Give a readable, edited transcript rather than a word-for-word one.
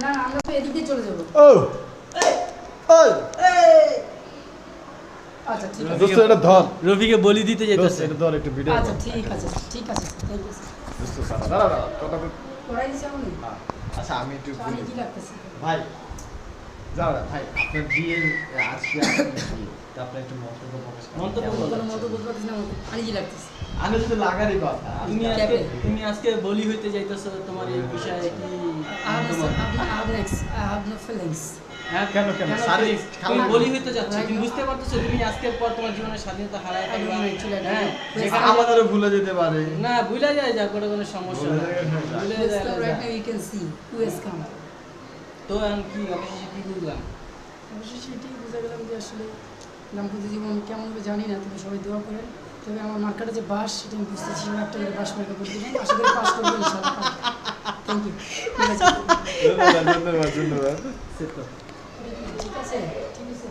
না আমরা তো এদিক দিয়ে চলে যাবো। ও ওই আচ্ছা ঠিক আছে। দোস্ত এটা ধর। রফিকে বলি দিতে দোস্ত যাইতেছে। এটা ধর একটু ভিডিও আচ্ছা ঠিক আছে ঠিক আছে থ্যাংক ইউ। দোস্ত দাঁড়া দাঁড়া কথা করাই দিছে আমি। আচ্ছা আমি একটু আমি কি লাগতেছে? ভাই যাও না ভাই আপনার বিয়ের আজকে আপনার বিয়ে তা আপনি একটু মন্তব্য প্রকাশ করেন। মন্তব্য কেমন কোনো লাগছে? মতো বলতে পারতেছ না আমাকে। আমি কি লাগতেছে? আমি শুধু লাগারই কথা তুমি আজকে বলি হইতে যাইতেছো, তোমার এই বিষয়ে কি I have no feelings. হ্যাঁ কেন সারি তুমি বলি হইতে যাচ্ছ, তুমি বুঝতে পারতেছো তুমি আজকের পর তোমার জীবনের স্বাধীনতা হারায় I don't ফেলবা। know actually. হ্যাঁ Yes, আমাদেরও ভুলে যেতে পারে। না ভুলে যায় যা কোনো সমস্যা ভুলে নেই। যায় না। ভুলে Yes, যায় so না right যা। now you can see who has come. তো এখন কি অবশেষে কি বুঝলাম? অবশ্যই সেটাই বুঝা গেলাম যে আসলে দাম্পত্য জীবন কেমন হবে জানি না, তবে সবাই দোয়া করেন। তবে আমার মার্কাটা যে বাস সেটা আমি বুঝতেছি, একটা করে বাস মার্কা বলে দিবেন, আশা করি পাস করবো ইনশাআল্লাহ। Thank you. ঠিক আছে ধন্যবাদ ধন্যবাদ ধন্যবাদ। সে তো ঠিক আছে ঠিক আছে।